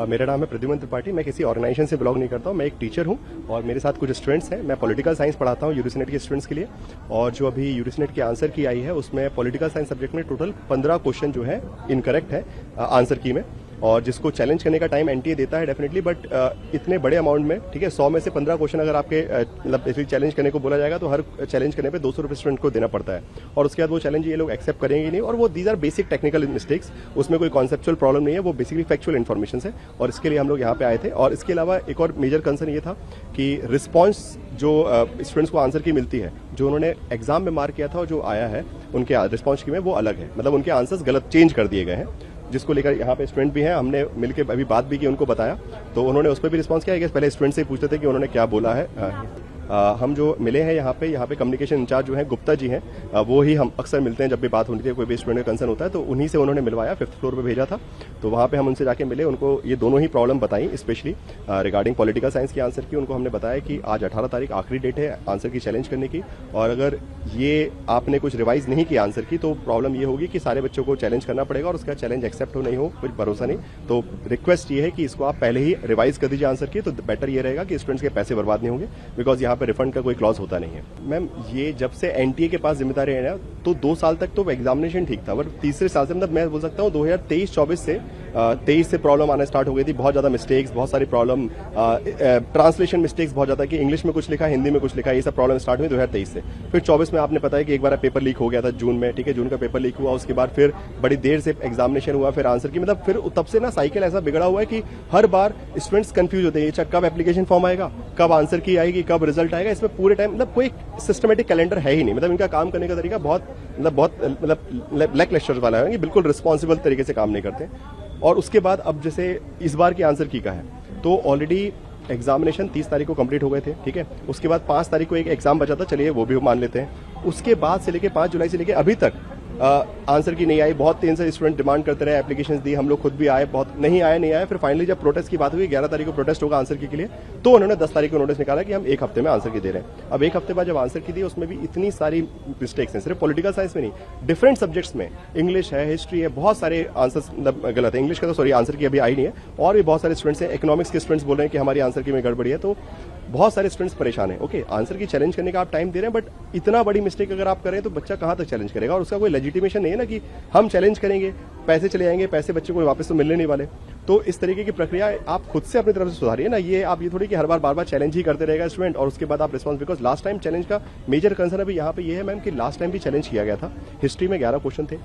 मेरा नाम है प्रद्युमन त्रिपाठी। मैं किसी ऑर्गेनाइजेशन से बिलोंग नहीं करता हूँ। मैं एक टीचर हूँ और मेरे साथ कुछ स्टूडेंट्स हैं। मैं पॉलिटिकल साइंस पढ़ाता हूँ यूजीसी के स्टूडेंट्स के लिए। और जो अभी यूजीसी नेट की आंसर की आई है उसमें पॉलिटिकल साइंस सब्जेक्ट में टोटल 15 क्वेश्चन जो है इनकरेक्ट है आंसर की में, और जिसको चैलेंज करने का टाइम एनटीए देता है डेफिनेटली, बट इतने बड़े अमाउंट में, ठीक है, 100 में से 15 क्वेश्चन अगर आपके मतलब चैलेंज करने को बोला जाएगा तो हर चैलेंज करने पे 200 रुपये स्टूडेंट को देना पड़ता है। और उसके बाद वो चैलेंज ये लोग एक्सेप्ट करेंगे नहीं, और वो these are basic technical mistakes, उसमें कोई कॉन्सेप्चुअल प्रॉब्लम नहीं है, वो बेसिकली फैक्चुअल इन्फॉर्मेशन है। और इसके लिए हम लोग यहाँ पे आए थे। और इसके अलावा एक और मेजर कंसर्न ये था कि रिस्पॉन्स जो स्टूडेंट्स को आंसर की मिलती है, जो उन्होंने एग्जाम में मार्क किया था और जो आया है उनके रिस्पॉन्स की में, वो अलग है। मतलब उनके आंसर्स गलत चेंज कर दिए गए हैं, जिसको लेकर यहाँ पे स्टूडेंट भी हैं। हमने मिलकर अभी बात भी की, उनको बताया, तो उन्होंने उस पर भी रिस्पॉन्स किया। पहले स्टूडेंट से ही पूछते थे कि उन्होंने क्या बोला है। हम जो मिले हैं यहाँ पे कम्युनिकेशन इंचार्ज जो है गुप्ता जी हैं, वो ही हम अक्सर मिलते हैं जब भी बात होती है, कोई भी स्टूडेंट का कंसर्न होता है तो उन्हीं से उन्होंने मिलवाया। 5th फ्लोर पे भेजा था, तो वहाँ पे हम उनसे जाके मिले। उनको ये दोनों ही प्रॉब्लम बताई, स्पेशली रिगार्डिंग पॉलिटिकल साइंस की आंसर की। उनको हमने बताया कि आज 18 तारीख आखिरी डेट है आंसर की चैलेंज करने की, और अगर ये आपने कुछ रिवाइज नहीं किया आंसर की तो प्रॉब्लम ये होगी कि सारे बच्चों को चैलेंज करना पड़ेगा, और उसका चैलेंज एक्सेप्ट हो नहीं हो कुछ भरोसा नहीं। तो रिक्वेस्ट ये है कि इसको आप पहले ही रिवाइज कर दीजिए आंसर की, तो बेटर ये रहेगा कि स्टूडेंट्स के पैसे बर्बाद नहीं होंगे, बिकॉज यहाँ पे रिफंड का कोई क्लॉज होता नहीं है। मैम, ये जब से एनटीए के पास जिम्मेदारी है ना, तो 2 साल तक तो एग्जामिनेशन ठीक था, पर तीसरे साल से, मतलब मैं बोल सकता हूँ 2023-24 से 23 से प्रॉब्लम आना स्टार्ट हो गई थी। बहुत ज्यादा मिस्टेक्स, बहुत सारी प्रॉब्लम, ट्रांसलेशन मिस्टेक्स बहुत ज्यादा, कि इंग्लिश में कुछ लिखा, हिंदी में कुछ लिखा, ये सब प्रॉब्लम स्टार्ट हुई 2023 से। फिर 24 में आपने पता है कि एक बार पेपर लीक हो गया था जून में, ठीक है, जून का पेपर लीक हुआ, उसके बाद फिर बड़ी देर से एग्जामिनेशन हुआ, फिर आंसर की, मतलब फिर तब से ना साइकिल ऐसा बिगड़ा हुआ है कि हर बार स्टूडेंट्स कंफ्यूज होते हैं, कब एप्लीकेशन फॉर्म आएगा, कब आंसर की आएगी, कब रिजल्ट आएगा। इसमें पूरे टाइम मतलब कोई सिस्टमेटिक कैलेंडर है ही नहीं। मतलब इनका काम करने का तरीका बहुत लैक लेक्चर वाला है, बिल्कुल रिस्पॉन्सिबल तरीके से काम नहीं करते। और उसके बाद अब जैसे इस बार की आंसर की का है, तो ऑलरेडी एग्जामिनेशन 30 तारीख को कंप्लीट हो गए थे, ठीक है। उसके बाद 5 तारीख को एक एग्जाम बचा था, चलिए वो भी मान लेते हैं। उसके बाद से लेके 5 जुलाई से लेके अभी तक आंसर की नहीं आई। बहुत तेज से स्टूडेंट डिमांड करते रहे, एप्लीकेशंस दी, हम लोग खुद भी आए, बहुत नहीं आया। फिर फाइनली जब प्रोटेस्ट की बात हुई, 11 तारीख को प्रोटेस्ट होगा आंसर की के लिए, तो उन्होंने 10 तारीख को नोटिस निकाला कि हम 1 हफ्ते में आंसर की दे रहे हैं। अब 1 हफ्ते बाद जब आंसर की दी, उसमें भी इतनी सारी मिस्टेक्स हैं, सिर्फ पॉलिटिकल साइंस में नहीं, डिफरेंट सब्जेक्ट्स में, इंग्लिश है, हिस्ट्री है, बहुत सारे आंसर मतलब गलत है। इंग्लिश का तो सॉरी आंसर की अभी आई नहीं है, और भी बहुत सारे स्टूडेंट्स हैं। इकोनॉमिक्स के स्टूडेंट्स बोल रहे हैं कि हमारी आंसर की में गड़बड़ी है, तो बहुत सारे स्टूडेंट्स परेशान हैं। ओके, आंसर की चैलेंज करने का आप टाइम दे रहे हैं, बट इतना बड़ी मिस्टेक अगर आप करें तो बच्चा कहां तक चैलेंज करेगा, और उसका कोई लेजिटिमेशन नहीं है ना कि हम चैलेंज करेंगे, पैसे चले जाएंगे, पैसे बच्चे को वापस तो मिलने नहीं वाले। तो इस तरीके की प्रक्रिया आप खुद से अपनी तरफ से सुधारिए ना। ये आप ये थोड़ी कि हर बार बार चैलेंज ही करते रहेगा स्टूडेंट, और उसके बाद आप response, because last time challenge का मेजर कंसर्न अभी यहाँ पे ये है मैम कि लास्ट टाइम भी चैलेंज किया गया था। हिस्ट्री में 11 क्वेश्चन थे,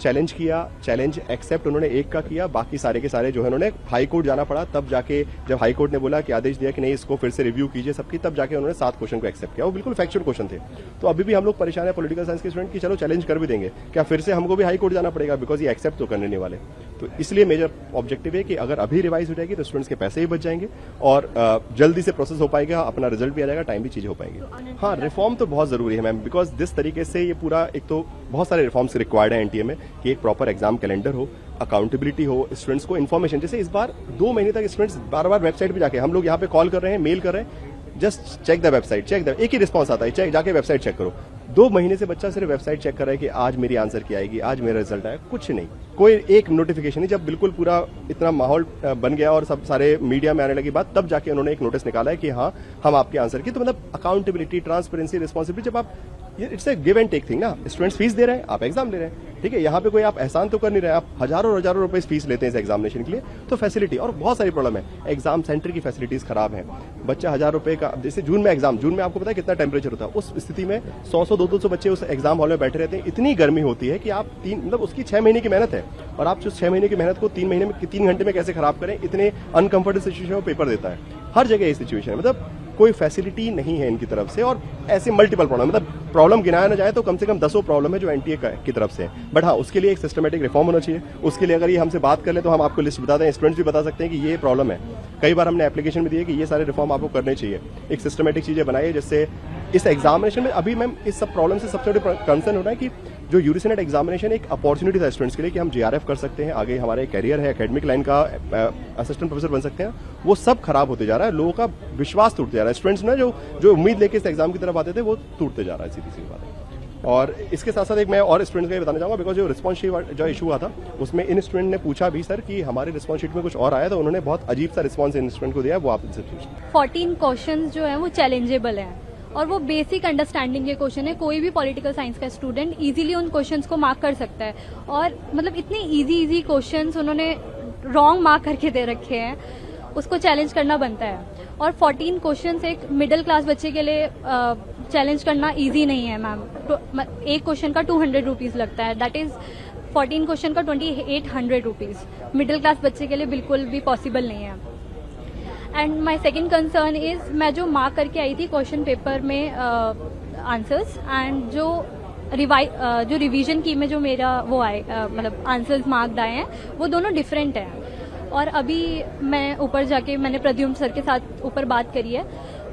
चैलेंज किया, चैलेंज एक्सेप्ट उन्होंने 1 का किया, बाकी सारे के सारे जो है उन्होंने हाई कोर्ट जाना पड़ा। तब जाके जब हाई कोर्ट ने बोला कि आदेश दिया कि नहीं इसको फिर से रिव्यू कीजिए सबकी, तब जाके उन्होंने 7 क्वेश्चन को एक्सेप्ट किया। वो बिल्कुल फैक्चुअल क्वेश्चन थे। तो अभी भी हम लोग परेशान है पॉलिटिकल साइंस के स्टूडेंट कि चलो चैलेंज कर भी देंगे, क्या फिर से हमको भी हाई कोर्ट जाना पड़ेगा, बिकॉज ये एक्सेप्ट तो करने नहीं वाले। तो इसलिए मेजर ऑब्जेक्टिव है कि अगर अभी रिवाइज हो जाएगी तो स्टूडेंट्स के पैसे भी बच जाएंगे, और जल्दी से प्रोसेस हो पाएगा, अपना रिजल्ट भी आ जाएगा, टाइम भी चीजें हो पाएंगी। हाँ, रिफॉर्म तो बहुत जरूरी है मैम, बिकॉज जिस तरीके से ये पूरा, एक तो बहुत सारे रिफॉर्म्स रिक्वायर्ड है एनटीए में, कि एक प्रॉपर एग्जाम कैलेंडर हो, अकाउंटेबिलिटी हो, स्टूडेंट्स को इन्फॉर्मेशन, जैसे इस बार 2 महीने तक स्टूडेंट्स बार-बार वेबसाइट पे जाके, हम लोग यहाँ पे कॉल कर रहे हैं, मेल कर रहे हैं, जस्ट चेक द वेबसाइट, एक ही रिस्पॉन्स आता है, चेक, जाके वेबसाइट चेक करो। 2 महीने से बच्चा सिर्फ वेबसाइट चेक कर रहा है कि आज मेरी आंसर की आएगी, आज मेरा रिजल्ट आया, कुछ नहीं, कोई एक नोटिफिकेशन नहीं। जब बिल्कुल पूरा इतना माहौल बन गया और सब सारे मीडिया में आने लगी बात, तब जाके उन्होंने एक नोटिस निकाला है कि हाँ हम आपके आंसर की। तो मतलब अकाउंटेबिलिटी, ट्रांसपेरेंसी, रिस्पॉन्सिबिलिटी, जब आप, it's a give and take thing ना। स्टूडेंट्स फीस दे रहे हैं, आप एग्जाम ले रहे हैं, ठीक है, यहाँ पे कोई आप एहसान तो कर नहीं रहे, आप हजारों रुपए फीस लेते हैं इस एग्जामिनेशन के लिए। तो फैसिलिटी, और बहुत सारी प्रॉब्लम है, एग्जाम सेंटर की फैसिलिटीज खराब है। बच्चा 1000 रुपए का, जैसे जून में एग्जाम, जून में आपको पता है कितना टेम्परेचर होता है, उस स्थिति में 100-100, 200 बच्चे उस एग्जाम हॉल में बैठे रहते हैं। इतनी गर्मी होती है कि आप मतलब उसकी 6 महीने की मेहनत है, और आप जो 6 महीने की मेहनत को 3 महीने में, 3 घंटे में कैसे खराब करें। इतने अनकंफर्टेबल सिचुएशन में पेपर देता है, हर जगह ये सिचुएशन है, मतलब कोई फैसिलिटी नहीं है इनकी तरफ से। और ऐसे मल्टीपल प्रॉब्लम, मतलब प्रॉब्लम गिनाया ना जाए तो कम से कम 10 प्रॉब्लम है जो एनटीए की तरफ से है। बट हाँ, उसके लिए एक सिस्टमेटिक रिफॉर्म होना चाहिए। उसके लिए अगर ये हमसे बात कर ले तो हम आपको लिस्ट बता दें, स्टूडेंट्स भी बता सकते हैं कि ये प्रॉब्लम है। कई बार हमने एप्लीकेशन में दिए कि ये सारे रिफॉर्म आपको करने चाहिए, एक सिस्टमेटिक चीजें बनाइए, जिससे इस एग्जामिनेशन में, अभी मैम इस सब प्रॉब्लम से सबसे बड़ा कंसर्न हो रहा है कि जो यूजीसी नेट एग्जामिनेशन एक अपॉर्चुनिटी था स्टूडेंट्स के लिए कि हम जेआरएफ कर सकते हैं, आगे हमारे कैरियर है, एकेडमिक लाइन का असिस्टेंट प्रोफेसर बन सकते हैं, वो सब खराब होते जा रहा है। लोगों का विश्वास टूटते जा रहा है, स्टूडेंट्स ने जो उम्मीद लेके इस एग्जाम की तरफ आते थे वो टूटते जा रहा है, सीधी सी बात है। और इसके साथ साथ एक मैं और स्टूडेंट का ये बताना चाहूँगा, बिकॉज जो रिस्पॉन्स शीट जो इशू हुआ था उसमें इन स्टूडेंट ने पूछा भी सर कि हमारे रिस्पॉन्स शीट में कुछ और आया, तो उन्होंने बहुत अजीब सा रिस्पॉन्स इन स्टूडेंट को दिया, वो आप इनसे पूछें। 14 क्वेश्चंस जो है वो चैलेंजेबल हैं और वो बेसिक अंडरस्टैंडिंग के क्वेश्चन है। कोई भी पॉलिटिकल साइंस का स्टूडेंट इजीली उन क्वेश्चंस को मार्क कर सकता है और मतलब इतने इजी क्वेश्चंस उन्होंने रॉन्ग मार्क करके दे रखे हैं, उसको चैलेंज करना बनता है। और 14 क्वेश्चंस एक मिडिल क्लास बच्चे के लिए चैलेंज करना इजी नहीं है मैम। एक क्वेश्चन का 200 रुपीज लगता है, दैट इज 14 क्वेश्चन का 2800 रुपीज मिडिल क्लास बच्चे के लिए बिल्कुल भी पॉसिबल नहीं है। And my second concern is मैं जो मार्क करके आई थी क्वेश्चन पेपर में आंसर्स एंड जो रिवीजन की में जो मेरा वो आए मतलब आंसर्स मार्क्ड आए हैं वो दोनों डिफरेंट हैं। और अभी मैं ऊपर जाके मैंने प्रद्युम्न सर के साथ ऊपर बात करी है,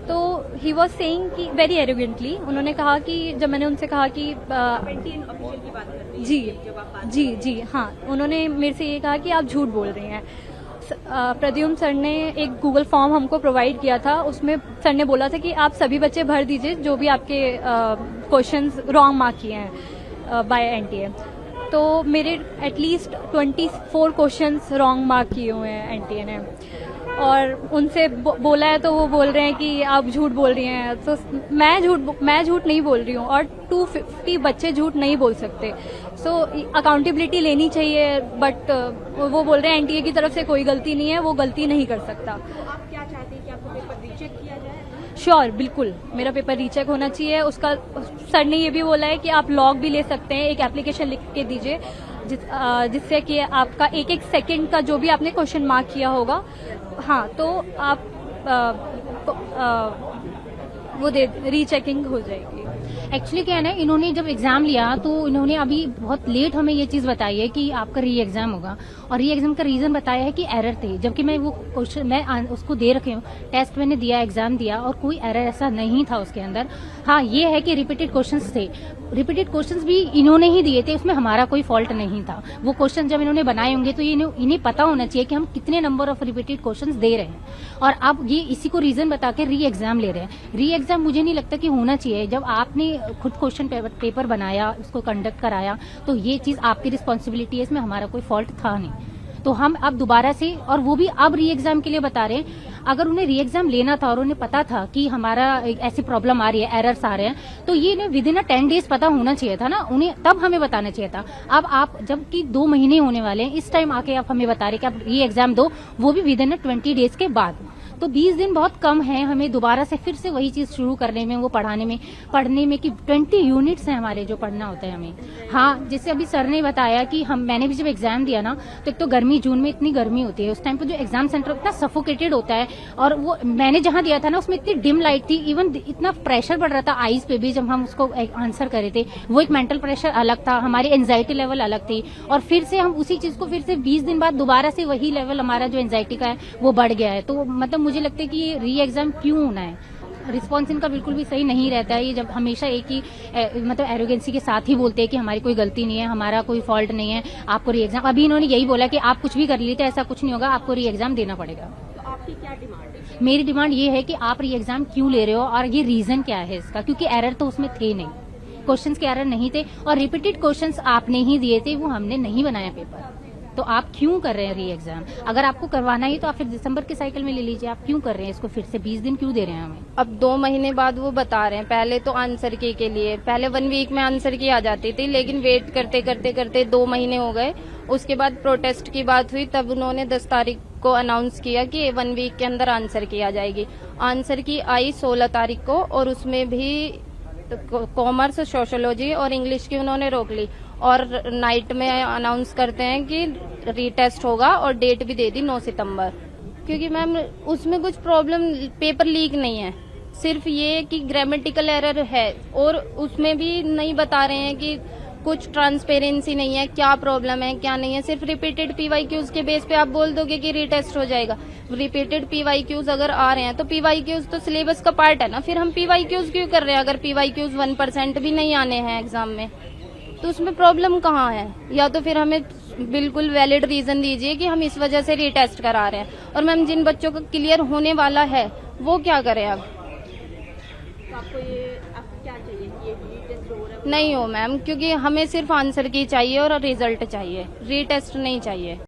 तो ही वॉज सेइंग कि वेरी एरोगेंटली उन्होंने कहा कि जब मैंने उनसे कहा कि जी हाँ, उन्होंने मेरे से ये कहा कि आप झूठ बोल रहे हैं। प्रद्युम्न सर ने एक गूगल फॉर्म हमको प्रोवाइड किया था, उसमें सर ने बोला था कि आप सभी बच्चे भर दीजिए जो भी आपके क्वेश्चंस रॉन्ग मार्क किए हैं बाय एनटीए। तो मेरे एटलीस्ट 24 क्वेश्चंस रॉन्ग मार्क किए हुए हैं एनटीए ने, और उनसे बोला है तो वो बोल रहे हैं कि आप झूठ बोल रही हैं। तो मैं झूठ नहीं बोल रही हूँ और 250 बच्चे झूठ नहीं बोल सकते। सो अकाउंटेबिलिटी लेनी चाहिए, बट वो बोल रहे हैं एनटीए की तरफ से कोई गलती नहीं है, वो गलती नहीं कर सकता। तो आप क्या चाहते हैं कि आपका पेपर रीचेक किया जाए? श्योर, बिल्कुल मेरा पेपर रीचेक होना चाहिए। उसका सर ने ये भी बोला है कि आप लॉग भी ले सकते हैं, एक एप्लीकेशन लिख के दीजिए जिससे कि आपका एक सेकंड का जो भी आपने क्वेश्चन मार्क किया होगा, हाँ, तो आप वो रीचेकिंग हो जाएगी। एक्चुअली क्या है ना, इन्होंने जब एग्जाम लिया तो इन्होंने अभी बहुत लेट हमें ये चीज बताई है कि आपका री एग्जाम होगा, और री एग्जाम का रीजन बताया है कि एरर थे, जबकि मैं वो क्वेश्चन मैं उसको दे रखी हूँ, टेस्ट मैंने दिया, एग्जाम दिया और कोई एरर ऐसा नहीं था उसके अंदर। हाँ, ये है कि रिपीटेड क्वेश्चंस थे, रिपीटेड क्वेश्चंस भी इन्होंने ही दिए थे, उसमें हमारा कोई फॉल्ट नहीं था। वो क्वेश्चन जब इन्होंने बनाए होंगे तो इन्हें पता होना चाहिए कि हम कितने नंबर ऑफ रिपीटेड क्वेश्चंस दे रहे हैं, और अब ये इसी को रीजन बता के री एग्जाम ले रहे हैं। री एग्जाम मुझे नहीं लगता कि होना चाहिए। जब आपने खुद क्वेश्चन पेपर बनाया, उसको कंडक्ट कराया, तो ये चीज आपकी रिस्पॉन्सिबिलिटी है, इसमें हमारा कोई फॉल्ट था नहीं। तो हम अब दोबारा से, और वो भी अब री एग्जाम के लिए बता रहे हैं। अगर उन्हें री एग्जाम लेना था और उन्हें पता था कि हमारा ऐसी प्रॉब्लम आ रही है, एरर्स आ रहे हैं, तो ये विद इन 10 डेज पता होना चाहिए था ना उन्हें, तब हमें बताना चाहिए था। अब आप जबकि 2 महीने होने वाले हैं, इस टाइम आके आप हमें बता रहे कि आप री एग्जाम दो, वो भी विद इन 20 डेज के बाद। तो 20 दिन बहुत कम है हमें दोबारा से फिर से वही चीज शुरू करने में, वो पढ़ने में कि 20 यूनिट्स हैं हमारे जो पढ़ना होता है हमें। हाँ, जैसे अभी सर ने बताया कि मैंने भी जब एग्जाम दिया ना, तो एक तो गर्मी, जून में इतनी गर्मी होती है, उस टाइम पे जो एग्जाम सेंटर इतना सफोकेटेड होता है, और वो मैंने जहां दिया था ना उसमें इतनी डिम लाइट थी, इवन इतना प्रेशर बढ़ रहा था आईज पे भी जब हम उसको आंसर करे थे। वो एक मेंटल प्रेशर अलग था, हमारी एंजाइटी लेवल अलग थी, और फिर से हम उसी चीज को फिर से 20 दिन बाद दोबारा से वही लेवल हमारा जो एंजाइटी का है वो बढ़ गया है। तो मतलब मुझे लगता है कि ये री एग्जाम क्यों होना है। रिस्पॉन्स इनका बिल्कुल भी सही नहीं रहता है। ये जब हमेशा एक ही मतलब एरोगेंसी के साथ ही बोलते हैं कि हमारी कोई गलती नहीं है, हमारा कोई फॉल्ट नहीं है, आपको री एग्जाम, अभी इन्होंने यही बोला कि आप कुछ भी कर लीजिए, ऐसा कुछ नहीं होगा, आपको री एग्जाम देना पड़ेगा। तो आपकी क्या डिमांड है? मेरी डिमांड ये है कि आप री एग्जाम क्यों ले रहे हो, और ये रीजन क्या है इसका, क्योंकि एरर तो उसमें थे नहीं, क्वेश्चंस के एरर नहीं थे, और रिपीटेड क्वेश्चंस आपने ही दिए थे, वो हमने नहीं बनाया पेपर। तो आप क्यों कर रहे हैं री एग्जाम? अगर आपको करवाना ही तो आप फिर दिसंबर के साइकिल में ले लीजिए। आप क्यों कर रहे हैं इसको, फिर से 20 दिन क्यों दे रहे हैं हमें? अब 2 महीने बाद वो बता रहे हैं। पहले तो आंसर की के लिए पहले 1 वीक में आंसर की आ जाती थी, लेकिन वेट करते करते करते 2 महीने हो गए। उसके बाद प्रोटेस्ट की बात हुई, तब उन्होंने 10 तारीख को अनाउंस किया कि 1 वीक के अंदर आंसर की आ जाएगी। आंसर की आई 16 तारीख को, और उसमें भी कॉमर्स, सोशियोलॉजी और इंग्लिश की उन्होंने रोक ली, और नाइट में अनाउंस करते हैं कि रीटेस्ट होगा, और डेट भी दे दी 9 सितंबर। क्योंकि मैम उसमें कुछ प्रॉब्लम, पेपर लीक नहीं है, सिर्फ ये कि ग्रामेटिकल एरर है, और उसमें भी नहीं बता रहे हैं कि कुछ ट्रांसपेरेंसी नहीं है, क्या प्रॉब्लम है क्या नहीं है। सिर्फ रिपीटेड पीवाईक्यूज के बेस पे आप बोल दोगे कि रीटेस्ट हो जाएगा। रिपीटेड पीवाईक्यूज अगर आ रहे हैं तो पीवाईक्यूज तो सिलेबस का पार्ट है ना, फिर हम पीवाईक्यूज क्यों कर रहे हैं? अगर पीवाईक्यूज 1% भी नहीं आने हैं एग्जाम में, तो उसमें प्रॉब्लम कहाँ है? या तो फिर हमें बिल्कुल वैलिड रीजन दीजिए कि हम इस वजह से रीटेस्ट करा रहे हैं। और मैम, जिन बच्चों का क्लियर होने वाला है वो क्या करें अब? तो आपको क्या चाहिए कि ये रीटेस्ट हो रहा है नहीं हो मैम, क्योंकि हमें सिर्फ आंसर की चाहिए और रिजल्ट चाहिए, रीटेस्ट नहीं चाहिए।